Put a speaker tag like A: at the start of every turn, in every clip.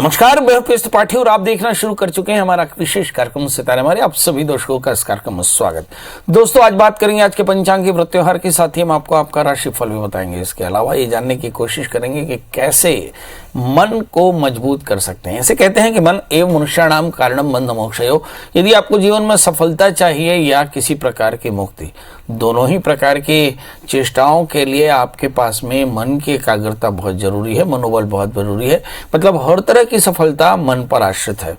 A: नमस्कार, मैं हूं त्रिपाठी और आप देखना शुरू कर चुके हैं हमारा विशेष कार्यक्रम सितारे हमारे। आप सभी दर्शकों का इस कार्यक्रम में स्वागत। दोस्तों, आज बात करेंगे आज के पंचांग के व्रत त्योहार के साथ ही हम आपको आपका राशिफल भी बताएंगे। इसके अलावा ये जानने की कोशिश करेंगे कि कैसे मन को मजबूत कर सकते हैं। ऐसे कहते हैं कि मन एवं मनुष्याणाम कारणम बंध मोक्षयो। यदि आपको जीवन में सफलता चाहिए या किसी प्रकार की मुक्ति, दोनों ही प्रकार की चेष्टाओं के लिए आपके पास में मन की एकाग्रता बहुत जरूरी है, मनोबल बहुत जरूरी है। मतलब हर तरह की सफलता मन पर आश्रित है।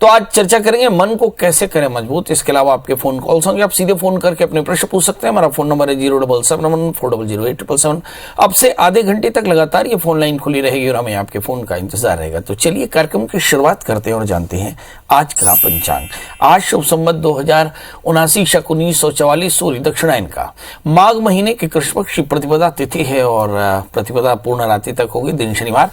A: तो आज चर्चा करेंगे मन को कैसे करें मजबूत। इसके अलावा आपके फोन कॉल्स होंगे, आप सीधे फोन करके अपने प्रश्न पूछ सकते हैं। हमारा फोन नंबर है 07714008777। अब से आधे घंटे तक लगातार ये फोन लाइन खुली रहेगी और हमें आपके फोन का इंतजार रहेगा। तो चलिए कार्यक्रम की शुरुआत करते हैं और जानते हैं आज का पंचांग। आज शुभ संवत 2079 शक 1944 सूर्य दक्षिणायन का माघ महीने के कृष्ण पक्ष की प्रतिपदा तिथि है और प्रतिपदा पूर्ण रात्रि तक होगी। दिन शनिवार,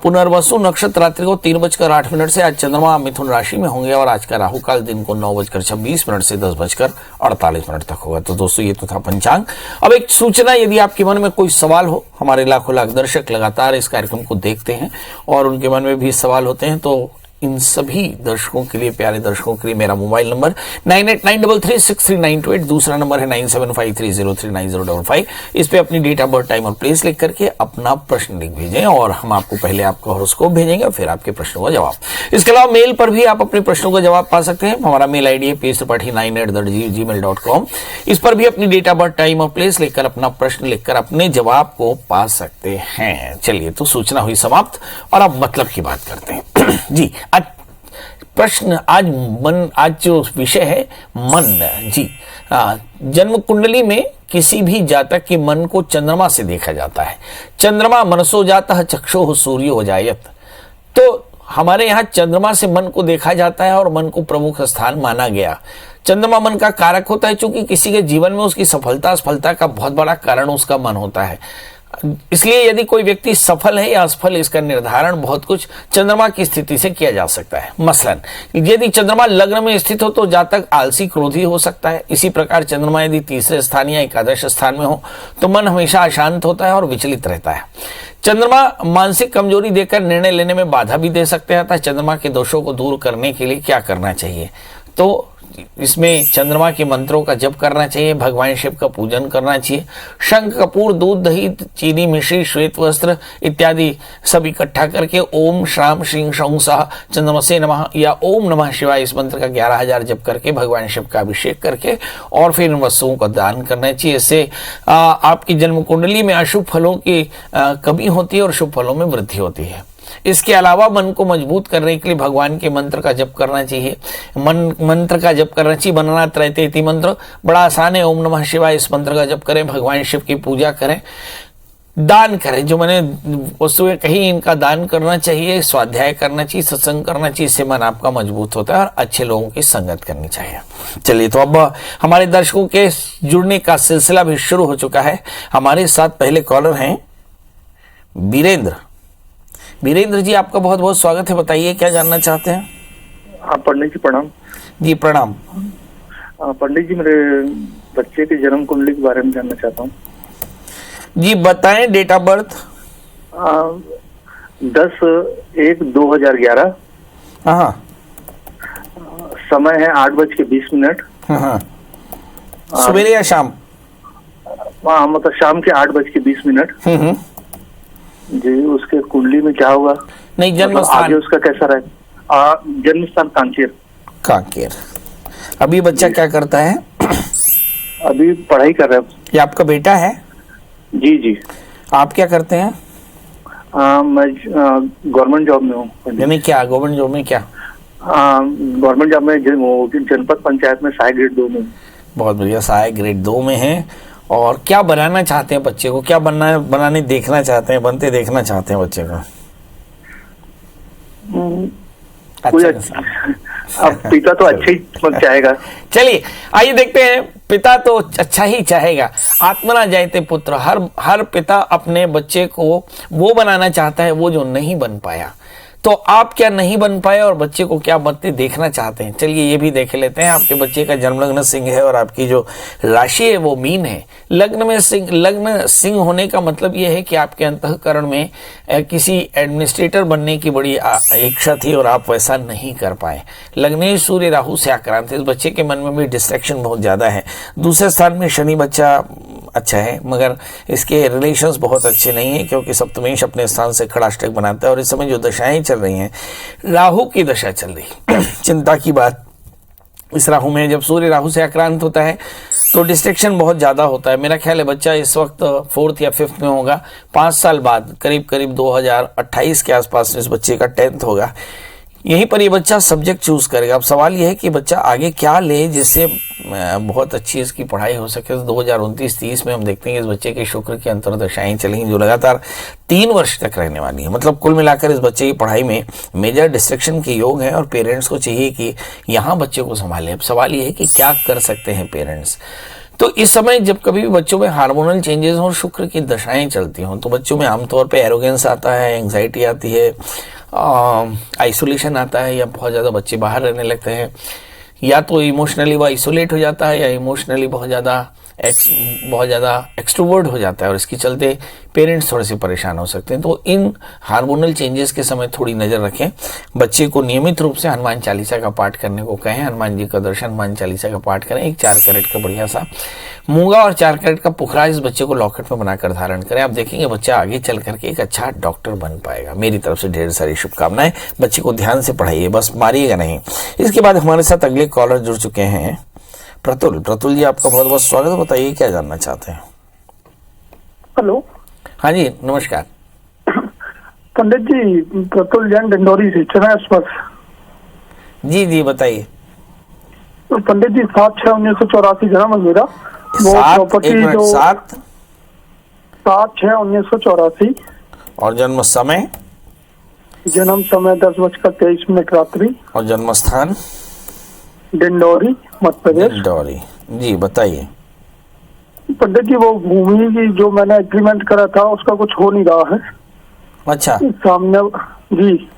A: पुनर्वसु नक्षत्र रात्रि को 3:08 से आज चंद्रमा मिथुन राशि में होंगे और आज का राहु काल दिन को 9:26 से 10:48 तक होगा। तो दोस्तों, ये तो था पंचांग। अब एक सूचना, यदि आपके मन में कोई सवाल हो, हमारे लाखों लाख दर्शक लगातार इस कार्यक्रम को देखते हैं और उनके मन में भी सवाल होते हैं, तो इन सभी दर्शकों के लिए, प्यारे दर्शकों के लिए मेरा मोबाइल नंबर 9893363928, दूसरा नंबर है 9753039055। इस पे अपनी डेट ऑफ बर्थ, टाइम और प्लेस लिख करके अपना प्रश्न लिख भेजें और हम आपको पहले आपका हॉरोस्कोप भेजेंगे और फिर आपके प्रश्नों का जवाब। इसके अलावा मेल पर भी आप अपने प्रश्नों का जवाब पा सकते हैं। हमारा मेल आईडी है psripathi9@gmail.com। इस पर भी अपनी डेट ऑफ बर्थ, टाइम और प्लेस लिखकर अपना प्रश्न लिखकर अपने जवाब को पा सकते हैं। चलिए, तो सूचना हुई समाप्त और अब मतलब की बात करते हैं। जी, आज प्रश्न, आज जो विषय है मन। जी, जन्म कुंडली में किसी भी जातक के मन को चंद्रमा से देखा जाता है। चंद्रमा मनसो जाता है चक्षुः सूर्यो जायत। तो हमारे यहाँ चंद्रमा से मन को देखा जाता है और मन को प्रमुख स्थान माना गया। चंद्रमा मन का कारक होता है, क्योंकि किसी के जीवन में उसकी असफलता का बहुत बड़ा कारण उसका मन होता है। इसलिए यदि कोई व्यक्ति सफल है या असफल, इसका निर्धारण बहुत कुछ चंद्रमा की स्थिति से किया जा सकता है। मसलन यदि चंद्रमा लग्न में स्थित हो तो जातक आलसी, क्रोधी हो सकता है। इसी प्रकार चंद्रमा यदि तीसरे स्थान या एकादश स्थान में हो तो मन हमेशा अशांत होता है और विचलित रहता है। चंद्रमा मानसिक कमजोरी देकर निर्णय लेने में बाधा भी दे सकते हैं। चंद्रमा के दोषों को दूर करने के लिए क्या करना चाहिए? तो इसमें चंद्रमा के मंत्रों का जप करना चाहिए, भगवान शिव का पूजन करना चाहिए। शंख, कपूर, दूध, दही, चीनी, मिश्री, श्वेत वस्त्र इत्यादि सब इकट्ठा करके ओम श्राम श्रीं शौं सः चंद्रमसे नमः या ओम नमः शिवाय इस मंत्र का 11,000 जप करके भगवान शिव का अभिषेक करके और फिर इन वस्तुओं का दान करना चाहिए। इससे आपकी जन्म कुंडली में अशुभ फलों की कमी होती है और शुभ फलों में वृद्धि होती है। इसके अलावा मन को मजबूत करने के लिए भगवान के मंत्र का जप करना चाहिए। मंत्र का जप करना चाहिए। बनना त्रैते इति मंत्र बड़ा आसान है। ओम नमः शिवाय इस मंत्र का जप करें, भगवान शिव की पूजा करें, दान करें। जो मैंने वस्तुएं कही इनका दान करना चाहिए, स्वाध्याय करना चाहिए, सत्संग करना चाहिए। इससे मन आपका मजबूत होता है और अच्छे लोगों की संगत करनी चाहिए। चलिए, तो अब हमारे दर्शकों के जुड़ने का सिलसिला भी शुरू हो चुका है। हमारे साथ पहले कॉलर हैं वीरेंद्र। वीरेंद्र जी, आपका बहुत बहुत स्वागत है। बताइए क्या जानना चाहते हैं?
B: हाँ पंडित जी प्रणाम।
A: जी प्रणाम।
B: पंडित जी, मेरे बच्चे की जन्म कुंडली के बारे में जानना चाहता हूँ।
A: जी बताएं। Date of birth
B: 10/1/2011।
A: हाँ।
B: समय है 8:20।
A: हाँ। सवेरे या शाम?
B: हाँ, मतलब शाम के 8:20। जी, उसके कुंडली में क्या होगा?
A: नहीं, जन्म
B: मतलब आगे उसका कैसा रहेगा? जन्म स्थान
A: कांकेर। अभी बच्चा क्या करता है?
B: अभी पढ़ाई कर रहा है।
A: ये आपका बेटा है? जी
B: जी।
A: आप क्या करते हैं?
B: मैं गवर्नमेंट जॉब में हूँ।
A: यानी क्या गवर्नमेंट जॉब में? क्या
B: गवर्नमेंट जॉब में जनपद पंचायत में सहायक ग्रेड 2 में।
A: बहुत बढ़िया, सहायक ग्रेड 2 में है। और क्या बनाना चाहते हैं बच्चे को? क्या बनाने देखना चाहते हैं, बनते देखना चाहते हैं बच्चे को?
B: अच्छा। अब पिता तो अच्छा ही चाहेगा।
A: चलिए आइए देखते हैं। पिता तो अच्छा ही चाहेगा। आत्मना जायते पुत्र। हर पिता अपने बच्चे को वो बनाना चाहता है वो जो नहीं बन पाया। तो आप क्या नहीं बन पाए और बच्चे को क्या बनते देखना चाहते हैं, चलिए ये भी देख लेते हैं। आपके बच्चे का जन्म लग्न सिंह है और आपकी जो राशि है वो मीन है। लग्न में सिंह, लग्न सिंह होने का मतलब ये है कि आपके अंतःकरण में किसी एडमिनिस्ट्रेटर बनने की बड़ी इच्छा थी और आप वैसा नहीं कर पाए। लग्नेश सूर्य राहु से आक्रांत है। इस बच्चे के मन में भी डिस्ट्रैक्शन बहुत ज्यादा है। दूसरे स्थान में शनि बच्चा अच्छा है, मगर इसके रिलेशंस बहुत अच्छे नहीं है, क्योंकि सप्तमेश अपने स्थान से खड़ाष्टक बनाता है और इस समय जो दशाएं चल रही हैं, राहु की दशा चल रही चिंता की बात। इस राहु में जब सूर्य राहु से आक्रांत होता है तो डिस्ट्रैक्शन बहुत ज्यादा होता है। मेरा ख्याल है बच्चा इस वक्त 4th या 5th में होगा। 5 साल बाद करीब 2028 के आसपास इस बच्चे का 10th होगा। यहीं पर ये बच्चा सब्जेक्ट चूज करेगा। अब सवाल यह है कि बच्चा आगे क्या ले जिससे बहुत अच्छी इसकी पढ़ाई हो सके। 2029-30 में हम देखते हैं कि इस बच्चे के शुक्र की अंतर्दशाएं चलेंगी जो लगातार 3 वर्ष तक रहने वाली है। मतलब कुल मिलाकर इस बच्चे की पढ़ाई में मेजर डिस्ट्रैक्शन के योग हैं और पेरेंट्स को चाहिए कि यहाँ बच्चे को संभालें। अब सवाल यह है कि क्या कर सकते हैं पेरेंट्स। तो इस समय जब कभी भी बच्चों में हार्मोनल चेंजेस और शुक्र की दशाएं चलती हों तो बच्चों में आमतौर पे एरोगेंस आता है, एंग्जाइटी आती है, आइसोलेशन आता है, या बहुत ज़्यादा बच्चे बाहर रहने लगते हैं, या तो इमोशनली वो आइसोलेट हो जाता है या इमोशनली बहुत ज़्यादा एक्सट्रोवर्ट हो जाता है और इसके चलते पेरेंट्स थोड़े से परेशान हो सकते हैं। तो इन हार्मोनल चेंजेस के समय थोड़ी नज़र रखें। बच्चे को नियमित रूप से हनुमान चालीसा का पाठ करने को कहें। हनुमान जी का दर्शन, हनुमान चालीसा का पाठ करें। एक 4 कैरेट का बढ़िया सा मूंगा और 4 कैरेट का पुखरा इस बच्चे को लॉकेट में बनाकर धारण करें। आप देखेंगे बच्चा आगे चल करके एक अच्छा डॉक्टर बन पाएगा। मेरी तरफ से ढेर सारी शुभकामनाएं। बच्चे को ध्यान से पढ़ाइए, बस मारिएगा नहीं। इसके बाद हमारे साथ अगले कॉलर जुड़ चुके हैं, प्रतुल जी, आपका बहुत बहुत स्वागत। बताइए क्या जानना चाहते हैं।
B: हेलो।
A: हाँ जी नमस्कार।
B: पंडित जी, प्रतुल जैन डिंडोरी से, चेन्नई एक्सप्रेस।
A: जी बताइए।
B: तो पंडित जी 7/6/1984 जन्म है मेरा। वो प्रॉपर्टी जो 7/6/1984
A: और जन्म समय
B: 10:23 रात्रि
A: और जन्म स्थान
B: डिंडोरी मध्य प्रदेश।
A: डिंडोरी, जी बताइए।
B: पंडित जी वो भूमि की जो मैंने एग्रीमेंट करा था उसका कुछ हो नहीं रहा है।
A: अच्छा।
B: सामने जी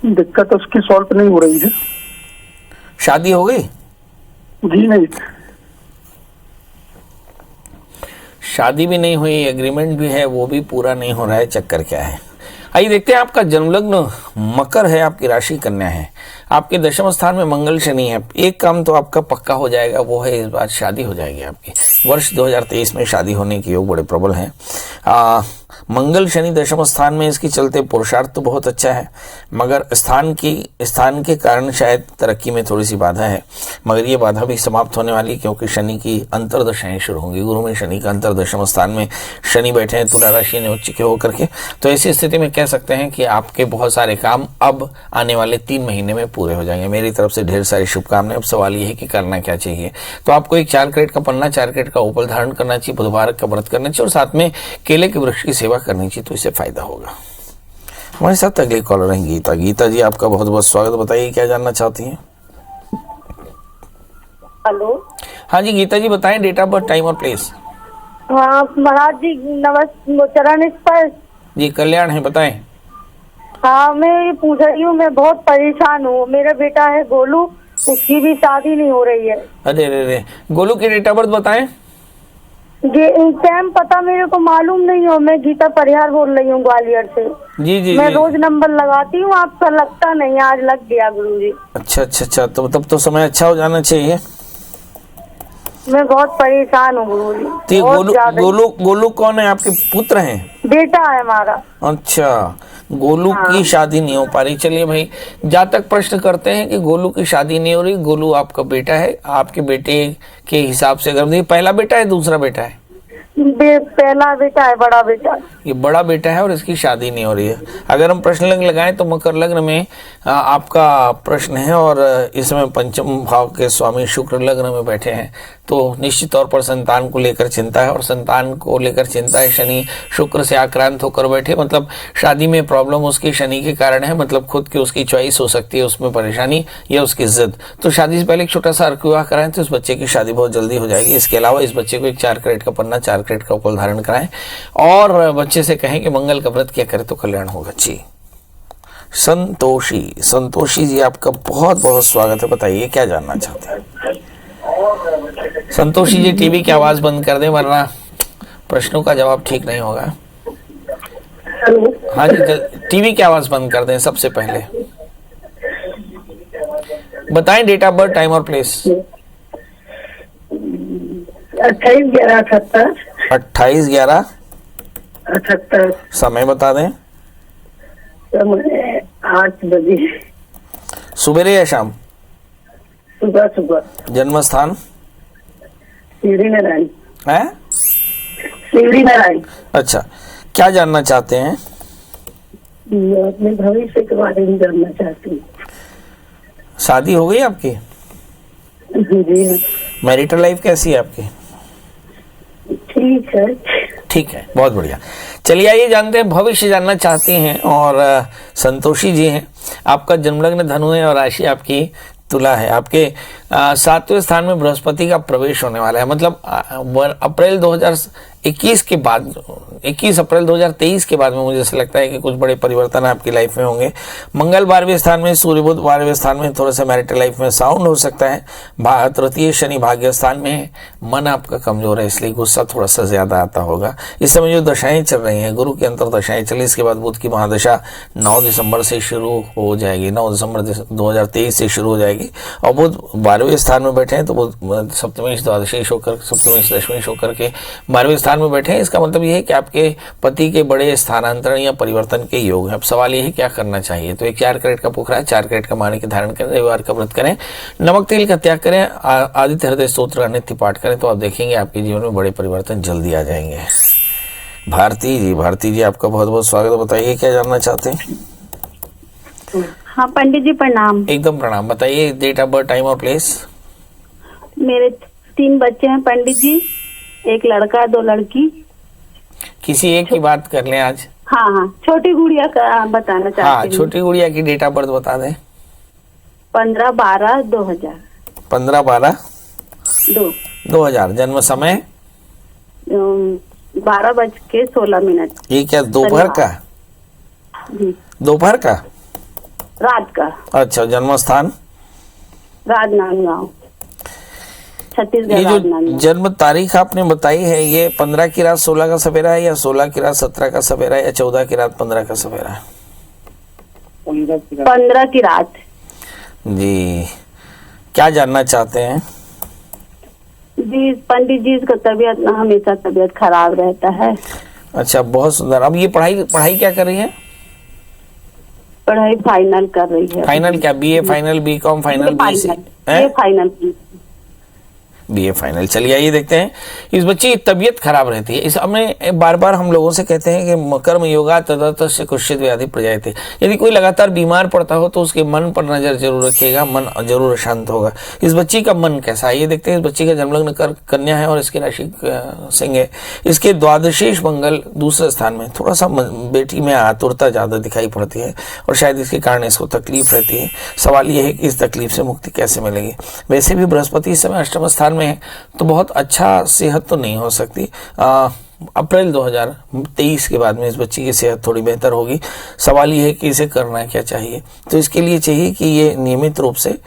B: दिक्कत उसकी सॉल्व नहीं हो रही है।
A: शादी हो गई?
B: जी नहीं,
A: शादी भी नहीं हुई, एग्रीमेंट भी है वो भी पूरा नहीं हो रहा है। चक्कर क्या है? आइए देखते हैं। आपका जन्मलग्न मकर है, आपकी राशि कन्या है, आपके दशम स्थान में मंगल शनि है। एक काम तो आपका पक्का हो जाएगा, वो है इस बार शादी हो जाएगी आपकी। वर्ष 2023 में शादी होने के योग बड़े प्रबल हैं। मंगल शनि दशम स्थान में, इसकी चलते पुरुषार्थ तो बहुत अच्छा है, मगर स्थान के कारण शायद तरक्की में थोड़ी सी बाधा है। मगर ये बाधा भी समाप्त होने वाली है क्योंकि शनि की अंतर्दशाएं शुरू होंगी। गुरु में शनि का अंतर्दशम स्थान में शनि बैठे हैं तुला राशि ने उच्च के होकर के। तो ऐसी स्थिति में कह सकते हैं कि आपके बहुत सारे काम अब आने वाले 3 महीने में पूरे हो जाएंगे। मेरी तरफ से ढेर सारी शुभकामनाएं। अब सवाल ये है कि करना क्या चाहिए। तो आपको एक 4 कैरेट का पन्ना, 4 कैरेट का उपल धारण करना चाहिए, बुधवार का व्रत करना चाहिए और साथ में केले के वृक्ष की सेवा करनी चाहिए, तो इससे फायदा होगा। हमारे साथ अगले कॉलर हैं गीता। गीता जी आपका बहुत बहुत स्वागत। बताइए क्या जानना चाहती हैं।
C: हेलो।
A: हाँ जी गीता जी बताएं, डेट ऑफ बर्थ, टाइम और प्लेस।
C: हाँ महाराज जी नमस्ते, चरण स्पर्श
A: जी कल्याण है, बताएं।
C: हाँ मैं ये पूछ रही हूँ, मैं बहुत परेशान हूँ। मेरा बेटा है गोलू, उसकी भी शादी नहीं हो रही है।
A: अरे गोलू की डेट ऑफ बर्थ बताएं।
C: ये टाइम पता मेरे को मालूम नहीं हो। मैं गीता परिहार बोल रही हूँ ग्वालियर से।
A: जी
C: मैं रोज नंबर लगाती हूँ, आपका लगता नहीं, आज लग गया गुरुजी।
A: अच्छा, तो तब तो समय अच्छा हो जाना चाहिए।
C: मैं बहुत परेशान हूँ गुरुजी।
A: गोलू कौन है? आपके पुत्र हैं?
C: बेटा है हमारा।
A: अच्छा, गोलू की शादी नहीं हो पा रही। चलिए भाई, जहाँ तक प्रश्न करते हैं कि गोलू की शादी नहीं हो रही, गोलू आपका बेटा है। आपके बेटे के हिसाब से अगर पहला बेटा है दूसरा बेटा है?
C: पहला बेटा है, बड़ा बेटा।
A: ये बड़ा बेटा है और इसकी शादी नहीं हो रही है। अगर हम प्रश्न लगाएं तो मकर लग्न में आपका प्रश्न है और इसमें पंचम भाव के स्वामी शुक्र लग्न में बैठे हैं, तो निश्चित तौर पर संतान को लेकर चिंता है। और संतान को लेकर चिंता है, शनि शुक्र से आक्रांत होकर बैठे, मतलब शादी में प्रॉब्लम उसकी शनि के कारण है। मतलब खुद की उसकी चॉइस हो सकती है, उसमें परेशानी या उसकी जिद। तो शादी से पहले एक छोटा सा अर्क विवाह कराएं तो इस बच्चे की शादी बहुत जल्दी हो जाएगी। इसके अलावा इस बच्चे को एक 4 कैरेट का पन्ना, 4 कैरेट का उपल धारण कराएं और बच्चे से कहें कि मंगल का व्रत क्या करे तो कल्याण होगा। जी संतोषी, संतोषी जी आपका बहुत बहुत स्वागत है। बताइए क्या जानना चाहते हैं? संतोषी जी टीवी की आवाज बंद कर दें वरना प्रश्नों का जवाब ठीक नहीं होगा। हाँ जी, टीवी की आवाज बंद कर दें सबसे पहले। बताएं डेट ऑफ बर्थ, टाइम और प्लेस।
C: 28/11/78।
A: 28/11/78। समय बता दें।
C: 8 बजे
A: सुबह या शाम?
C: सुबह।
A: जन्म स्थान?
C: शिवरी नारायण।
A: है
C: शिवरी नारायण।
A: अच्छा, क्या जानना चाहते हैं?
C: मैं अपने भविष्य के बारे में जानना चाहती हूँ।
A: शादी हो गई आपकी?
C: जी हाँ।
A: मैरिटल लाइफ कैसी है आपकी?
C: ठीक है।
A: ठीक है, बहुत बढ़िया। चलिए आइए जानते हैं, भविष्य जानना चाहती हैं और संतोषी जी हैं। आपका जन्मलग्न धनु है और राशि आपकी तुला है। आपके 7वें स्थान में बृहस्पति का प्रवेश होने वाला है। मतलब अप्रैल 2021 के बाद, 21 अप्रैल 2023 के बाद में मुझे ऐसा लगता है कि कुछ बड़े परिवर्तन आपकी लाइफ में होंगे। मंगल 12वें स्थान में, सूर्य बुध 12वें स्थान में, थोड़ा सा मैरिटल लाइफ में साउंड हो सकता है। तृतीय शनि भाग्य स्थान में है। मन आपका कमजोर है इसलिए गुस्सा थोड़ा सा ज्यादा आता होगा। इस समय जो दशाएं चल रही हैं, गुरु की अंतर दशाएं चली, इसके बाद बुध की महादशा 9 दिसंबर से शुरू हो जाएगी। 9 दिसंबर 2023 से शुरू हो जाएगी और बुध 12वें स्थान में बैठे हैं। तो बुध सप्तमेश द्वादशेश होकर, सप्तमेश दशमेश होकर के 12वें स्थान में बैठे हैं। इसका मतलब यह है कि आपके पति के बड़े स्थानांतरण या परिवर्तन के योग है। अब सवाल यह है क्या करना चाहिए। तो एक 4 कैरेट का पोखरा, 4 कैरेट का माणिक धारण करें, रविवार का व्रत करें, नमक तेल का त्याग करें, आदित्य हृदय स्तोत्र का नित्य पाठ करें, तो आप देखेंगे आपके जीवन में बड़े परिवर्तन जल्दी आ जाएंगे। भारती जी आपका बहुत बहुत स्वागत है। बताइए क्या जानना चाहते हैं?
C: हाँ पंडित जी प्रणाम।
A: एकदम प्रणाम। बताइए डेट ऑफ बर्थ, टाइम और प्लेस।
C: मेरे 3 बच्चे हैं पंडित जी, एक लड़का 2 लड़की।
A: किसी एक की बात कर लें आज।
C: हाँ, छोटी गुड़िया का बताना चाहती हूँ।
A: हाँ, छोटी गुड़िया की डेट ऑफ बर्थ बता दें।
C: 15/12/2000।
A: 15/12/2000। जन्म समय?
C: 12:16।
A: ये क्या दोपहर का?
C: जी,
A: दोपहर का?
C: रात का।
A: अच्छा, जन्म स्थान?
C: राजनांदगांव, छत्तीसगढ़।
A: ये जो जन्म तारीख आपने बताई है, ये 15 की रात 16 का सवेरा है या 16 की रात 17 का सवेरा है या 14 की रात 15 का सवेरा है?
C: 15 की रात।
A: जी, क्या जानना चाहते हैं?
C: जी पंडित जी, इसका तबीयत ना हमेशा तबीयत खराब रहता है।
A: अच्छा, बहुत सुंदर। अब ये पढ़ाई क्या कर रही है?
C: पढ़ाई फाइनल कर रही है।
A: फाइनल क्या? BA final, BCom final, BSc?
C: Final.
A: BA final. चलिए आइए देखते हैं। इस बच्चे की तबीयत खराब रहती है। इस हमें बार बार हम लोगों से कहते हैं कि कर्म योगा तदतस्य कुश्चित व्याधि प्रजायते। यदि कोई लगातार बीमार पड़ता हो तो उसके मन पर नजर जरूर रखिएगा, मन जरूर शांत होगा। इस बच्ची का मन कैसा है ये देखते हैं। इस बच्ची का जन्मलग्न कन्या है और इसकी राशि सिंह है। इसके द्वादशेश मंगल दूसरे स्थान में। थोड़ा सा बेटी में आतुरता ज्यादा दिखाई पड़ती है और शायद इसके कारण इसको तकलीफ रहती है। सवाल यह है कि इस तकलीफ से मुक्ति कैसे मिलेगी। वैसे भी बृहस्पति इस समय अष्टम स्थान में है तो बहुत अच्छा सेहत तो नहीं हो सकती। अप्रैल 2023 के बाद में इस बच्ची की सेहत थोड़ी बेहतर होगी। सवाल ये है कि इसे करना क्या चाहिए। तो इसके लिए चाहिए कि ये नियमित रूप से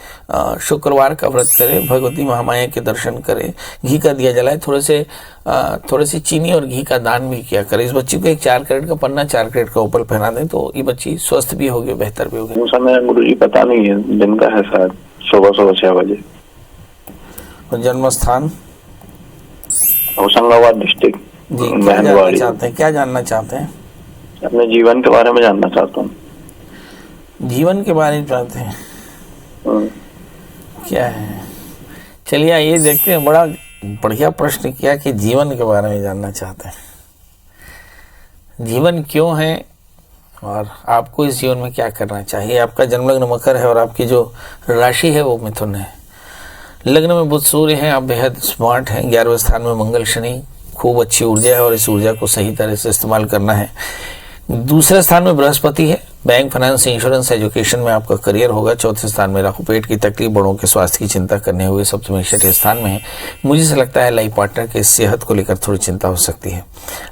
A: शुक्रवार का व्रत करे, भगवती महामाया के दर्शन करे, घी का दिया जलाए, थोड़े से चीनी और घी का दान भी किया करे। इस बच्ची को एक 4 कैरेट का पन्ना, 4 कैरेट का उपल पहना दें तो ये बच्ची स्वस्थ भी होगी, बेहतर भी होगी।
B: समय गुरुजी पता नहीं है, दिन का है शायद सुबह 6 बजे।
A: जन्म स्थान?
B: होशंगाबाद डिस्ट्रिक्ट।
A: जी, क्या जानना चाहते हैं? क्या जानना चाहते हैं?
B: अपने जीवन के बारे में जानना चाहता हूँ।
A: जीवन के बारे में जानते हैं? क्या है? चलिए ये देखते हैं। बड़ा बढ़िया प्रश्न किया कि जीवन के बारे में जानना चाहते हैं। जीवन क्यों है और आपको इस जीवन में क्या करना चाहिए। आपका जन्मलग्न मकर है और आपकी जो राशि है वो मिथुन है। लग्न में बुध सूर्य है। आप बेहद स्मार्ट हैं। 11वें स्थान में मंगल शनि, खूब अच्छी ऊर्जा है और इस ऊर्जा को सही तरह से इस्तेमाल करना है। दूसरे स्थान में बृहस्पति है, बैंक, फाइनेंस, इंश्योरेंस, एजुकेशन में आपका करियर होगा। चौथे स्थान में राहु, पेट की तकलीफ, बड़ों के स्वास्थ्य की चिंता करने हुए। सप्तमी, छठे स्थान में है। मुझे से लगता है लाइफ पार्टनर के सेहत को लेकर थोड़ी चिंता हो सकती है।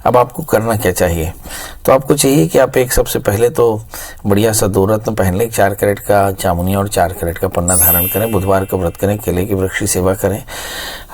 A: अब आपको करना क्या चाहिए? तो आपको चाहिए कि आप एक सबसे पहले तो बढ़िया सा 2 रत्न पहन लें, 4 कैरेट का जामुनी और 4 कैरेट का पन्ना धारण करें, बुधवार का व्रत करें, केले के वृक्ष की सेवा करें।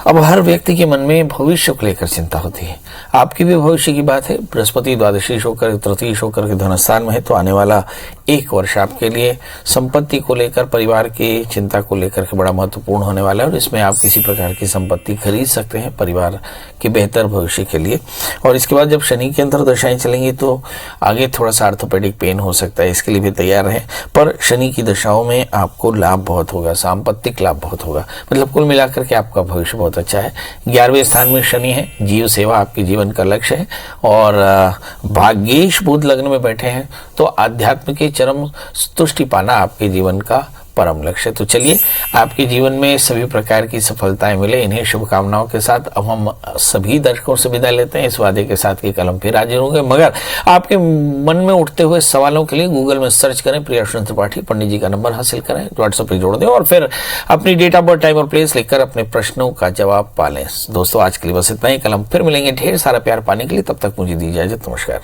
A: अब हर व्यक्ति के मन में भविष्य को लेकर चिंता होती है, आपकी भी भविष्य की बात है। बृहस्पति द्वादशी होकर, तृतीय होकर के धनस्थान में है, तो आने वाला 1 वर्ष आपके लिए संपत्ति को लेकर, परिवार की चिंता को लेकर के बड़ा महत्वपूर्ण होने वाला है और इसमें आप किसी प्रकार की संपत्ति खरीद सकते हैं परिवार के बेहतर भविष्य के लिए। और इसके बाद जब शनि की अंतर दशाएं चलेंगी तो आगे थोड़ा सा आर्थोपेडिक पेन हो सकता है, इसके लिए भी तैयार रहें। पर शनि की दशाओं में आपको लाभ बहुत होगा, सांपत्तिक लाभ बहुत होगा, मतलब कुल मिलाकर के आपका भविष्य बहुत अच्छा है। 11वें स्थान में शनि है, जीव सेवा आपके जीवन का लक्ष्य है और भाग्येश बुध लग्न में बैठे हैं, तो आध्यात्म के चरम तुष्टि पाना आपके जीवन का परम लक्ष्य। तो चलिए, आपके जीवन में सभी प्रकार की सफलताएं मिले, इन्हें शुभकामनाओं के साथ अब हम सभी दर्शकों से विदा लेते हैं, इस वादे के साथ कि कल हम फिर हाजिर होंगे। मगर आपके मन में उठते हुए सवालों के लिए गूगल में सर्च करें प्रियाशुन त्रिपाठी, पंडित जी का नंबर हासिल करें, व्हाट्सएप पे जोड़ दें और फिर अपनी डेट ऑफ बर्थ, टाइम और प्लेस लिखकर अपने प्रश्नों का जवाब पालें। दोस्तों, आज के लिए बस इतना ही। कल हम फिर मिलेंगे ढेर सारा प्यार पाने के लिए, तब तक मुझे दी इजाजत। नमस्कार।